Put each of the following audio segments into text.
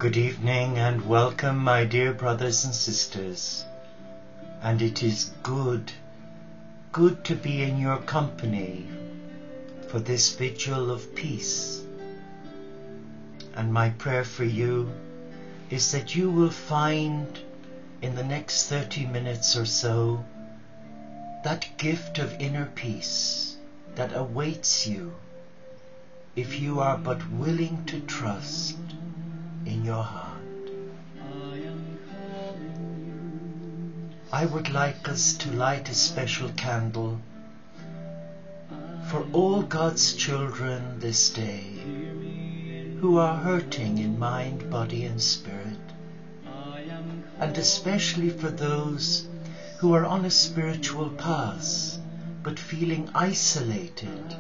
Good evening and welcome, my dear brothers and sisters. And it is good to be in your company for this vigil of peace. And my prayer for you is that you will find in the next 30 minutes or so that gift of inner peace that awaits you if you are but willing to trust in your heart. I would like us to light a special candle for all God's children this day who are hurting in mind, body and spirit, and especially for those who are on a spiritual path but feeling isolated,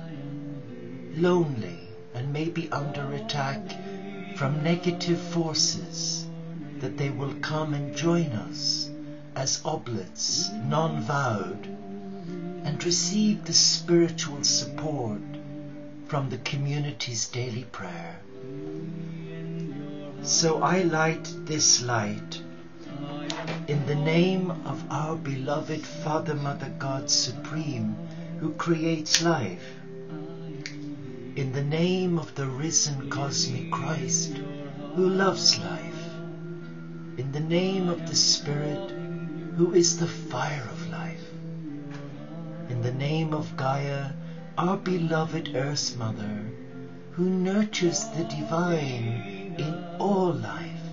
lonely, and maybe under attack from negative forces, that they will come and join us as oblates, non-vowed, and receive the spiritual support from the community's daily prayer. So I light this light in the name of our beloved Father, Mother, God Supreme, who creates life, in the name of the risen cosmic Christ, who loves life, in the name of the Spirit, who is the fire of life, in the name of Gaia, our beloved Earth Mother, who nurtures the divine in all life,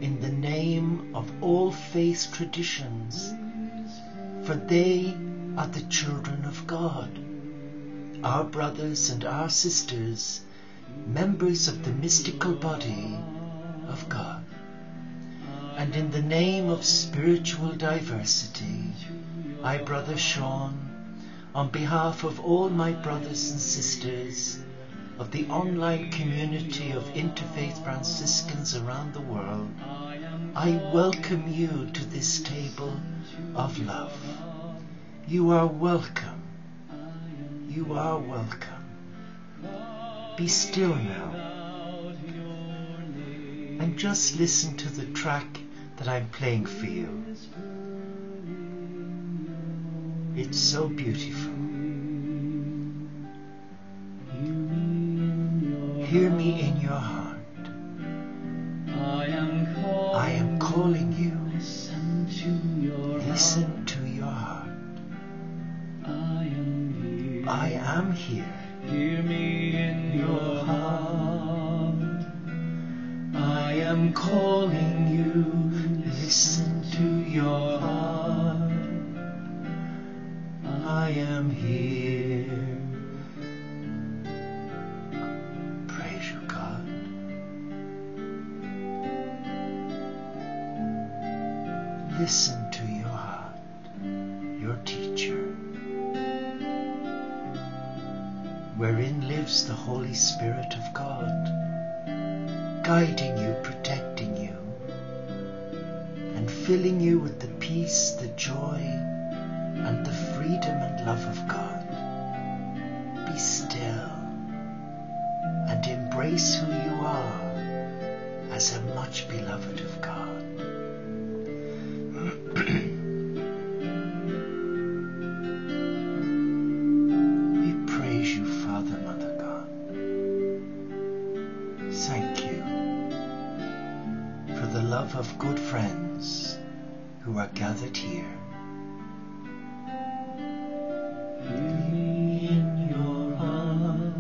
in the name of all faith traditions, for they are the children of God, our brothers and our sisters, members of the mystical body of God. And in the name of spiritual diversity, I, Brother Sean, on behalf of all my brothers and sisters of the online community of Interfaith Franciscans around the world, I welcome you to this table of love. You are welcome. You are welcome. Be still now and just listen to the track that I'm playing for you. It's so beautiful. Hear me in your heart. I am calling you. Listen to your heart. I am here. Hear me in your heart. I am calling you. Listen to your heart. I am here. Praise you, God. Listen to your heart, your teacher, wherein lives the Holy Spirit of God, guiding you, protecting you, and filling you with the peace, the joy, and the freedom and love of God. Be still and embrace who you are as a much beloved of God. Of good friends who are gathered here. In your heart,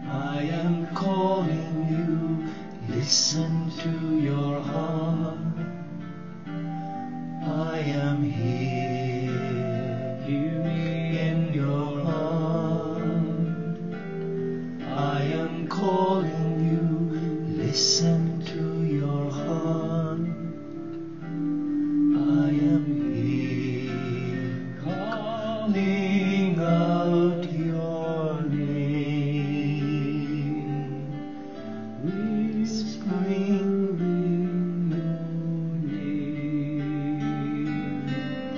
I am calling you. Listen to your heart. I am here. Hear me in your heart. I am calling you. Listen to your heart. I am here, calling out your name, whispering your name.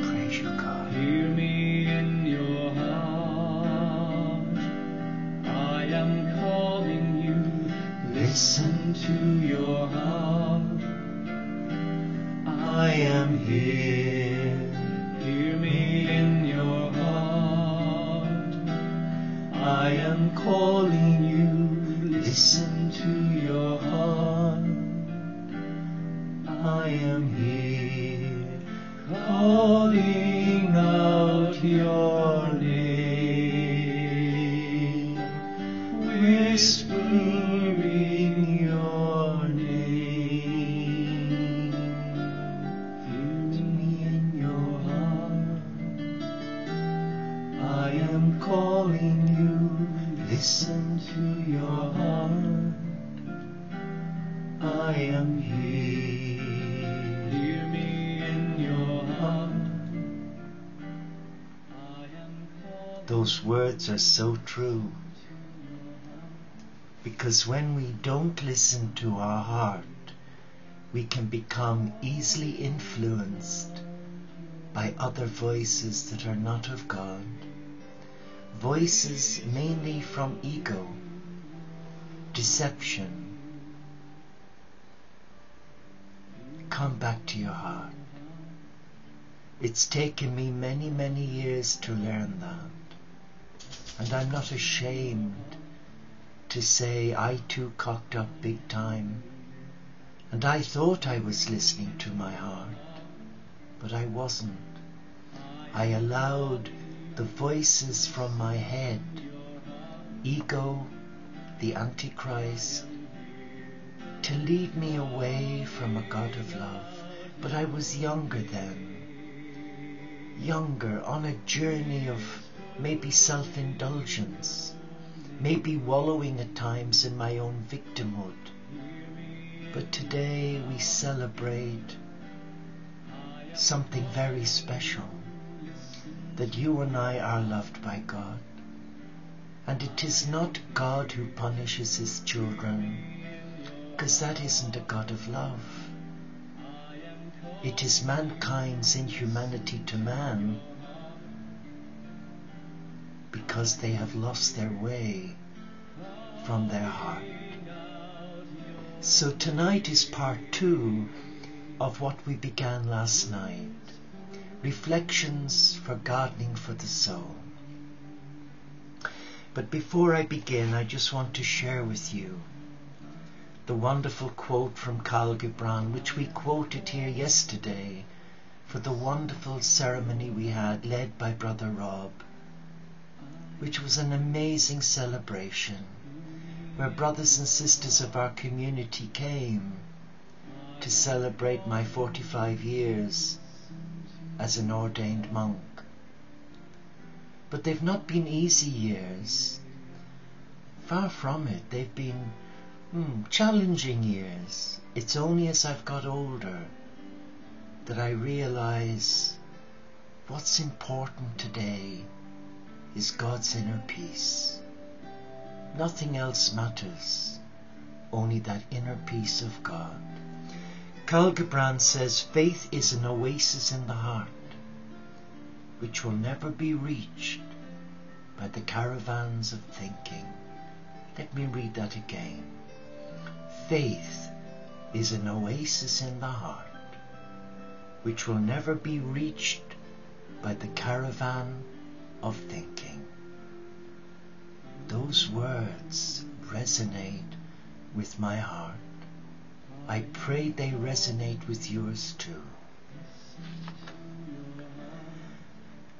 Praise you, God. Hear me in your heart. I am calling you. Listen to your heart. I am here. Hear me in your heart. I am calling you. Listen to your heart. I am here, calling out your name, whispering your name. Hear me in your heart. I am calling you. Listen to your heart. I am here. Hear me in your heart. Those words are so true. Because when we don't listen to our heart, we can become easily influenced by other voices that are not of God. Voices mainly from ego, deception. Come back to your heart. It's taken me many, many years to learn that. And I'm not ashamed to say I too cocked up big time. And I thought I was listening to my heart, but I wasn't. I allowed the voices from my head, ego, the Antichrist, to lead me away from a God of love. But I was younger then, younger, on a journey of maybe self-indulgence, maybe wallowing at times in my own victimhood. But today we celebrate something very special, that you and I are loved by God. And it is not God who punishes his children, because that isn't a God of love. It is mankind's inhumanity to man, because they have lost their way from their heart. So tonight is part 2 of what we began last night. Reflections for gardening for the soul. But before I begin, I just want to share with you the wonderful quote from Kyle Gibran, which we quoted here yesterday for the wonderful ceremony we had led by Brother Rob, which was an amazing celebration where brothers and sisters of our community came to celebrate my 45 years as an ordained monk. But they've not been easy years. Far from it. They've been challenging years. It's only as I've got older that I realize what's important today is God's inner peace. Nothing else matters, only that inner peace of God. Kyle Gibran says, faith is an oasis in the heart, which will never be reached by the caravans of thinking. Let me read that again. Faith is an oasis in the heart, which will never be reached by the caravan of thinking. Those words resonate with my heart. I pray they resonate with yours too.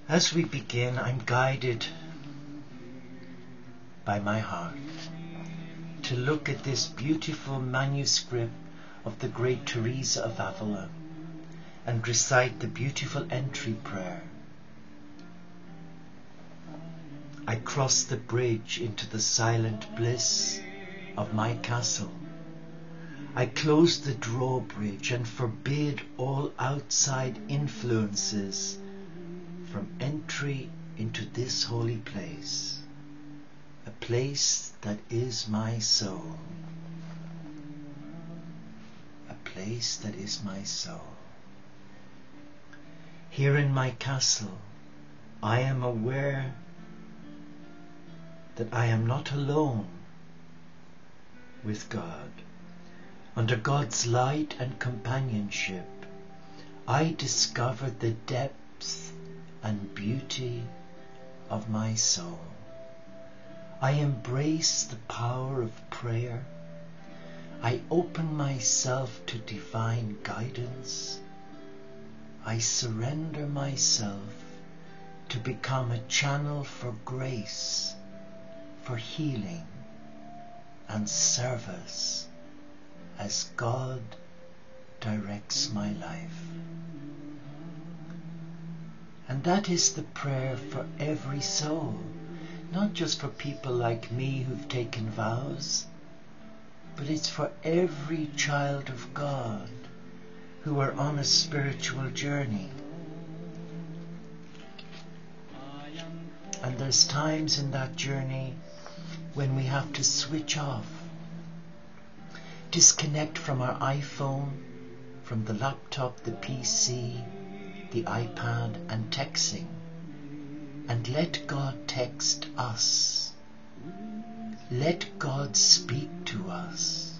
As we begin, I'm guided by my heart to look at this beautiful manuscript of the great Teresa of Avila and recite the beautiful entry prayer. I cross the bridge into the silent bliss of my castle. I close the drawbridge and forbid all outside influences from entry into this holy place, a place that is my soul, a place that is my soul. Here in my castle, I am aware that I am not alone with God. Under God's light and companionship, I discovered the depth and beauty of my soul. I embrace the power of prayer. I open myself to divine guidance. I surrender myself to become a channel for grace, for healing and service as God directs my life. And that is the prayer for every soul, not just for people like me who've taken vows, but it's for every child of God who are on a spiritual journey. And there's times in that journey when we have to switch off, disconnect from our iPhone, from the laptop, the PC, the iPad and texting, and let God text us. Let God speak to us.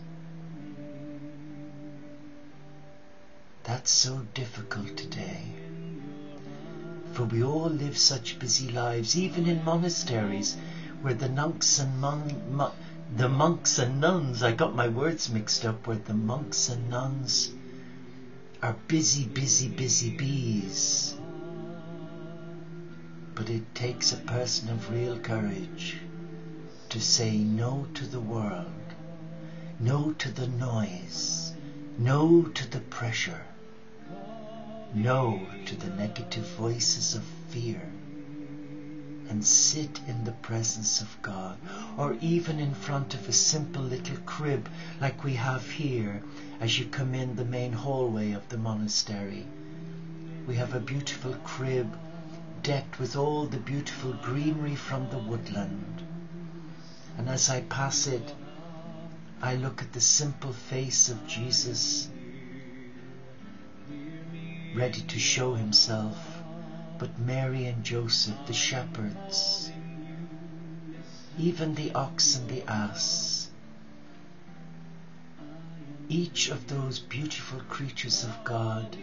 That's so difficult today. For we all live such busy lives, even in monasteries where the monks and nuns, I got my words mixed up, where the monks and nuns are busy bees. But it takes a person of real courage to say no to the world, no to the noise, no to the pressure, no to the negative voices of fear, and sit in the presence of God, or even in front of a simple little crib like we have here as you come in the main hallway of the monastery. We have a beautiful crib decked with all the beautiful greenery from the woodland. And as I pass it, I look at the simple face of Jesus, ready to show himself, but Mary and Joseph, the shepherds, even the ox and the ass, each of those beautiful creatures of God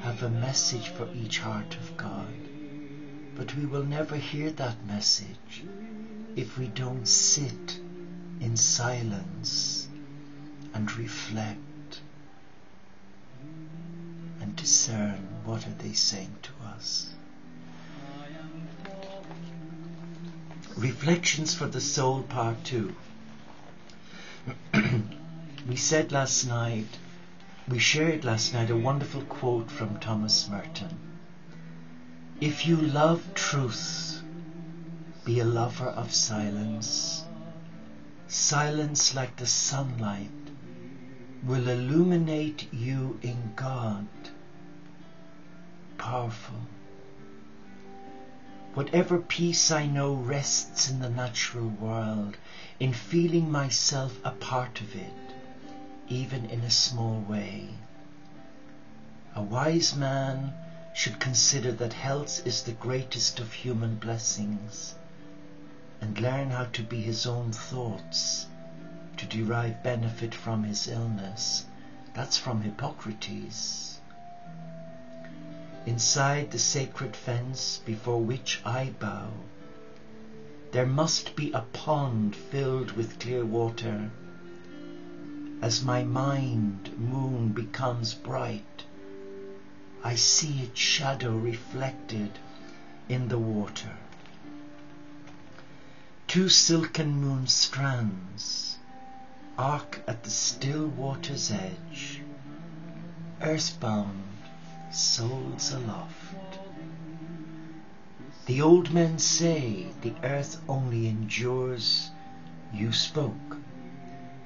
have a message for each heart of God. But we will never hear that message if we don't sit in silence and reflect and discern what are they saying to us. Reflections for the Soul, Part 2. We shared last night a wonderful quote from Thomas Merton. If you love truth, be a lover of silence. Silence, like the sunlight, will illuminate you in God. Powerful. Whatever peace I know rests in the natural world, in feeling myself a part of it, even in a small way. A wise man should consider that health is the greatest of human blessings, and learn how to be his own thoughts, to derive benefit from his illness. That's from Hippocrates. Inside the sacred fence before which I bow, there must be a pond filled with clear water. As my mind moon becomes bright, I see its shadow reflected in the water. Two silken moon strands arc at the still water's edge, earthbound souls aloft. The old men say the earth only endures. You spoke.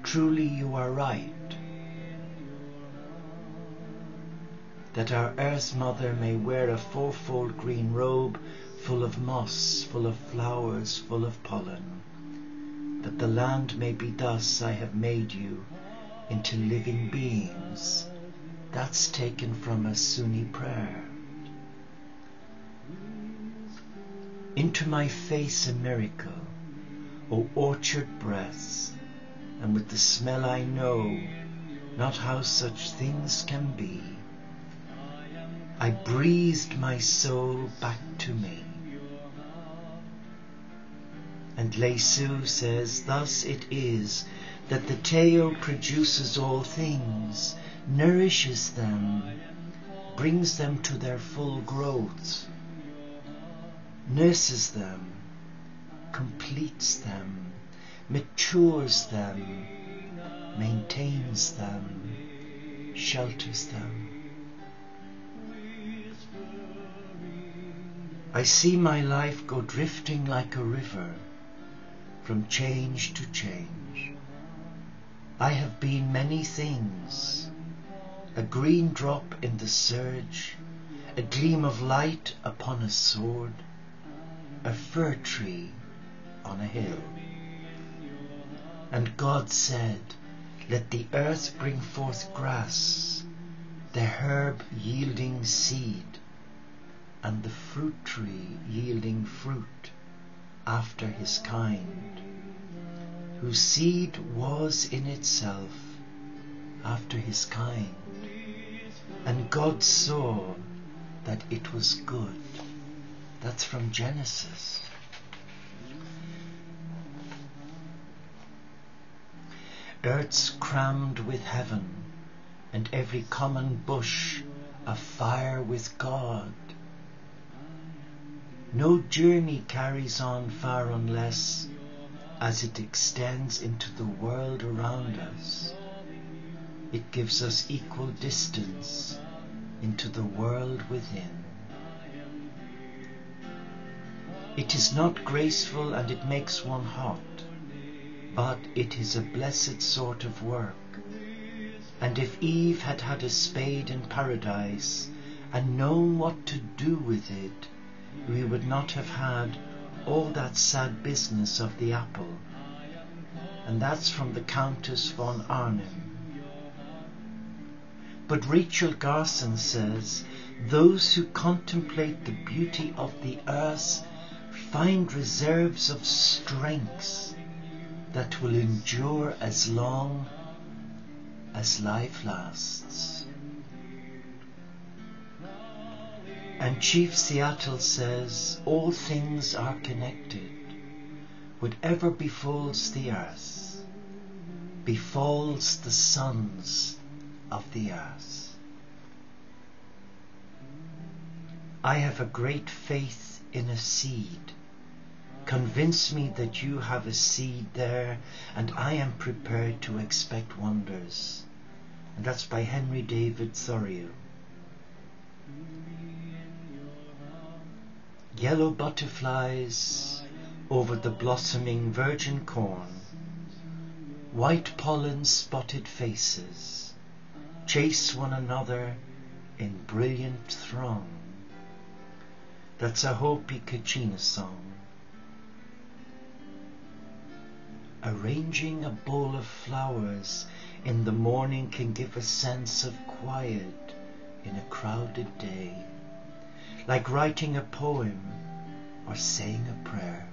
Truly you are right. That our earth mother may wear a fourfold green robe, full of moss, full of flowers, full of pollen. That the land may be thus, I have made you into living beings. That's taken from a Sunni prayer. Into my face a miracle, O orchard breaths, and with the smell I know, not how such things can be. I breathed my soul back to me. And Lei Su says, thus it is that the Teo produces all things, nourishes them, brings them to their full growth, nurses them, completes them, matures them, maintains them, shelters them. I see my life go drifting like a river, from change to change. I have been many things, a green drop in the surge, a gleam of light upon a sword, a fir tree on a hill. And God said, let the earth bring forth grass, the herb yielding seed, and the fruit tree yielding fruit after his kind, whose seed was in itself after his kind. And God saw that it was good. That's from Genesis. Earth's crammed with heaven, and every common bush afire with God. No journey carries on far unless, as it extends into the world around us, it gives us equal distance into the world within. It is not graceful and it makes one hot, but it is a blessed sort of work. And if Eve had had a spade in paradise and known what to do with it, we would not have had all that sad business of the apple. And that's from the Countess von Arnim. But Rachel Garson says, those who contemplate the beauty of the earth find reserves of strengths that will endure as long as life lasts. And Chief Seattle says, all things are connected. Whatever befalls the earth, befalls the sons of the earth. I have a great faith in a seed. Convince me that you have a seed there, and I am prepared to expect wonders. And that's by Henry David Thoreau. Yellow butterflies over the blossoming virgin corn, white pollen spotted faces, chase one another in brilliant throng. That's a Hopi Kachina song. Arranging a bowl of flowers in the morning can give a sense of quiet in a crowded day, like writing a poem or saying a prayer.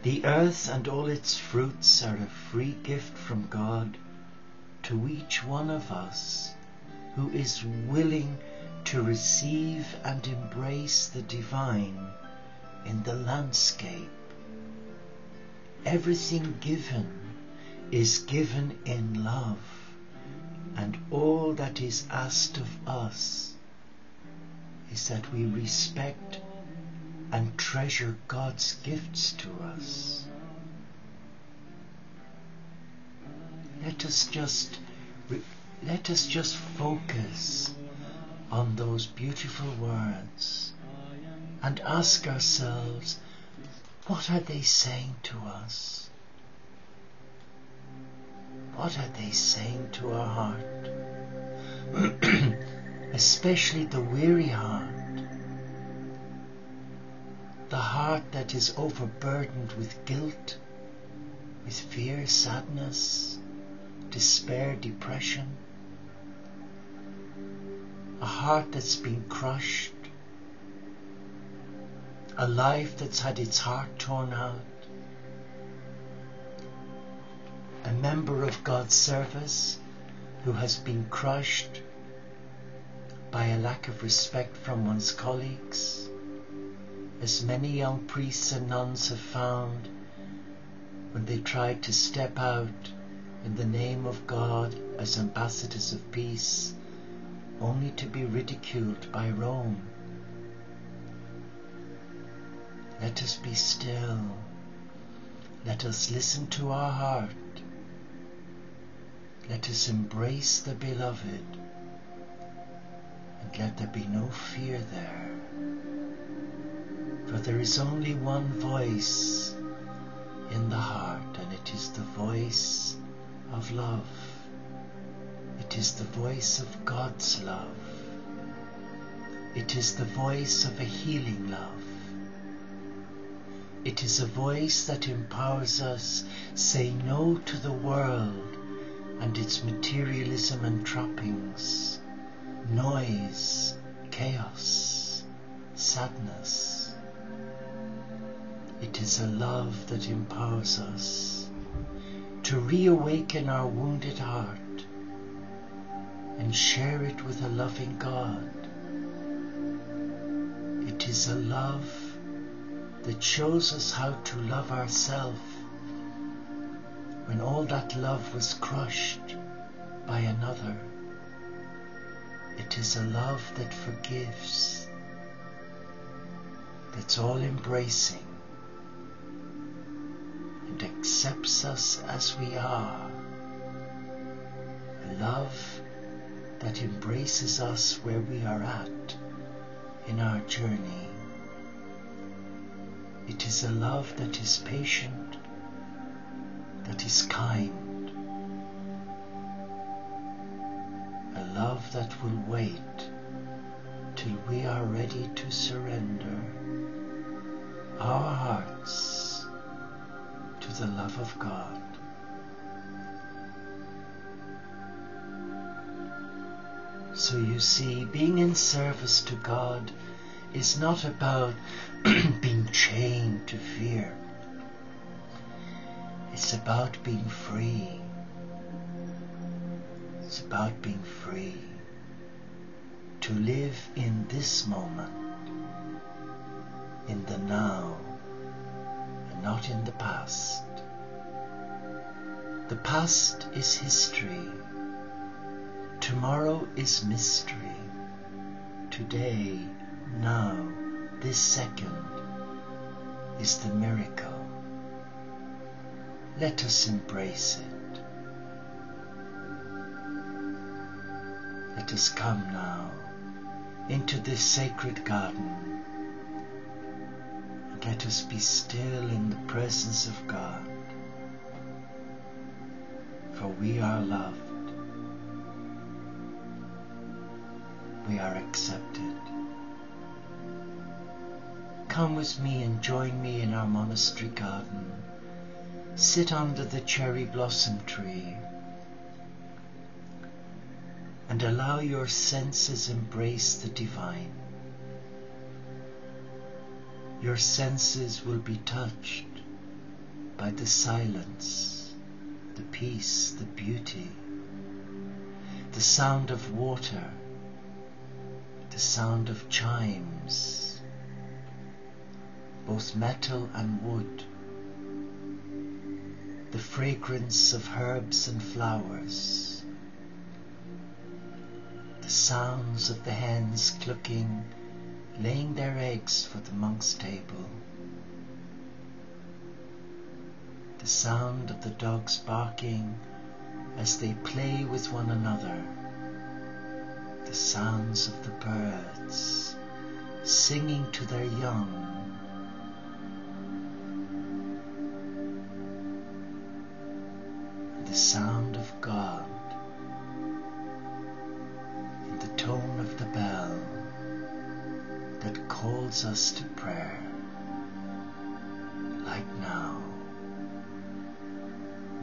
The earth and all its fruits are a free gift from God to each one of us who is willing to receive and embrace the divine in the landscape. Everything given is given in love, and all that is asked of us is that we respect and treasure God's gifts to us. Let us just focus on those beautiful words and ask ourselves, what are they saying to us? What are they saying to our heart? Especially the weary heart. The heart that is overburdened with guilt, with fear, sadness, despair, depression. A heart that's been crushed. A life that's had its heart torn out. A member of God's service who has been crushed by a lack of respect from one's colleagues, as many young priests and nuns have found when they tried to step out in the name of God as ambassadors of peace, only to be ridiculed by Rome. Let us be still. Let us listen to our heart. Let us embrace the beloved, and let there be no fear there. For there is only one voice in the heart, and it is the voice of love. It is the voice of God's love. It is the voice of a healing love. It is a voice that empowers us, say no to the world and its materialism and trappings, noise, chaos, sadness. It is a love that empowers us to reawaken our wounded heart and share it with a loving God. It is a love that shows us how to love ourselves when all that love was crushed by another. It is a love that forgives, that's all embracing and accepts us as we are. A love that embraces us where we are at in our journey. It is a love that is patient, that is kind, a love that will wait till we are ready to surrender our hearts to the love of God. So you see, being in service to God is not about being chained to fear. It's about being free. It's about being free to live in this moment, in the now, and not in the past. The past is history. Tomorrow is mystery. Today, now, this second is the miracle. Let us embrace it. Let us come now into this sacred garden, and let us be still in the presence of God, for we are loved. We are accepted. Come with me and join me in our monastery garden. Sit under the cherry blossom tree and allow your senses embrace the divine. Your senses will be touched by the silence, the peace, the beauty, the sound of water, the sound of chimes, both metal and wood, the fragrance of herbs and flowers, the sounds of the hens clucking, laying their eggs for the monk's table, the sound of the dogs barking as they play with one another, the sounds of the birds singing to their young, the sound of God in the tone of the bell that calls us to prayer, like now.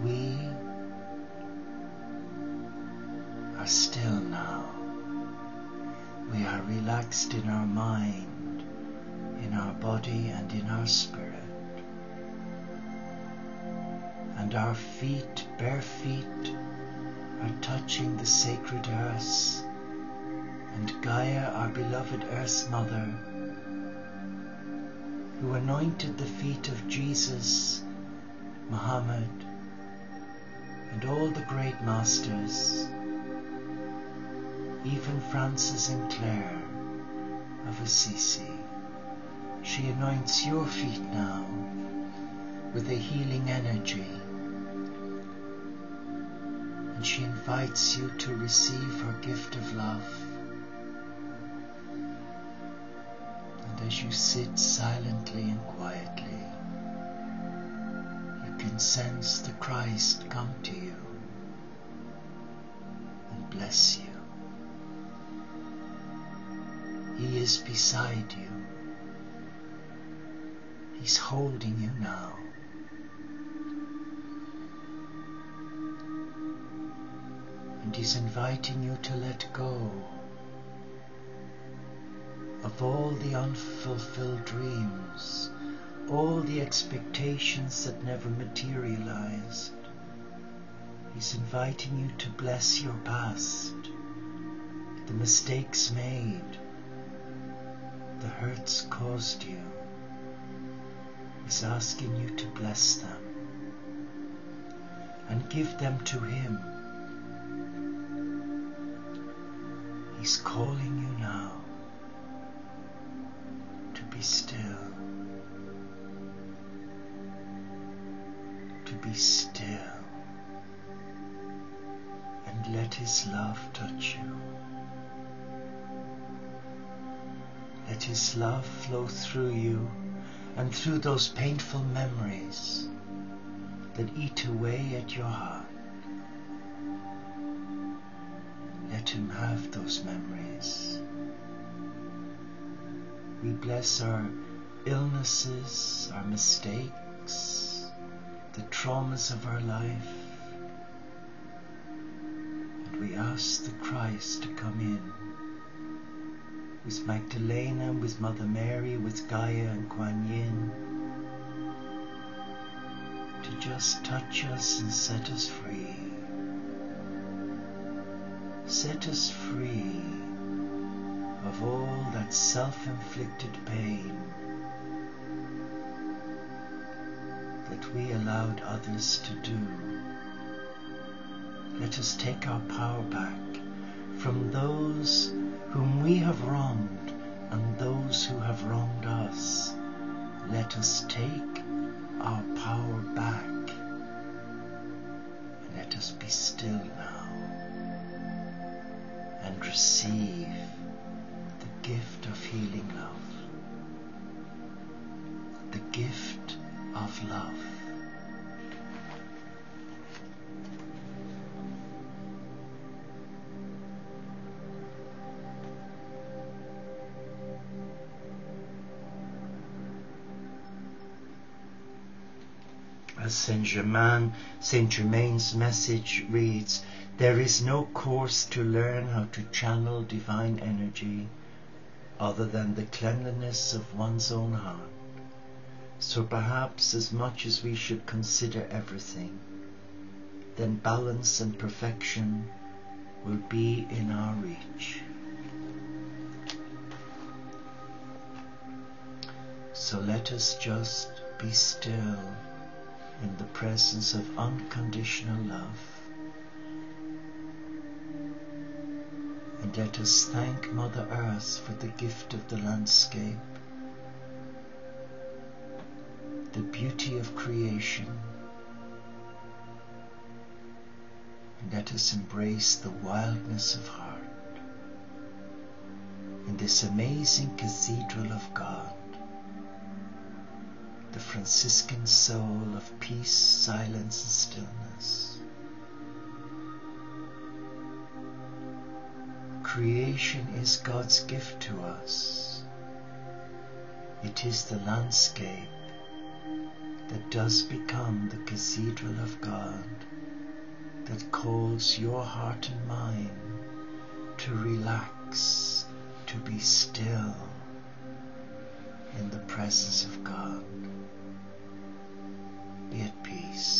We are still now. We are relaxed in our mind, in our body and in our spirit. And our feet bare feet are touching the sacred earth, and Gaia, our beloved Earth Mother, who anointed the feet of Jesus, Muhammad, and all the great masters, even Francis and Clare of Assisi. She anoints your feet now with a healing energy, and she invites you to receive her gift of love. And as you sit silently and quietly, you can sense the Christ come to you and bless you. He is beside you. He's holding you now. And He's inviting you to let go of all the unfulfilled dreams, all the expectations that never materialized. He's inviting you to bless your past, the mistakes made, the hurts caused you. He's asking you to bless them and give them to Him. He's calling you now to be still, to be still, and let His love touch you. Let His love flow through you and through those painful memories that eat away at your heart. Let Him have those memories. We bless our illnesses, our mistakes, the traumas of our life, and we ask the Christ to come in with Magdalena, with Mother Mary, with Gaia and Kuan Yin, to just touch us and set us free. Set us free of all that self-inflicted pain that we allowed others to do. Let us take our power back from those whom we have wronged and those who have wronged us. Let us take our power back and let us be still now and receive the gift of healing love, the gift of love. As Saint Germain's message reads, there is no course to learn how to channel divine energy other than the cleanliness of one's own heart. So perhaps as much as we should consider everything, then balance and perfection will be in our reach. So let us just be still in the presence of unconditional love, and let us thank Mother Earth for the gift of the landscape, the beauty of creation, and let us embrace the wildness of heart in this amazing cathedral of God, the Franciscan soul of peace, silence, and stillness. Creation is God's gift to us. It is the landscape that does become the cathedral of God, that calls your heart and mine to relax, to be still in the presence of God. Be at peace.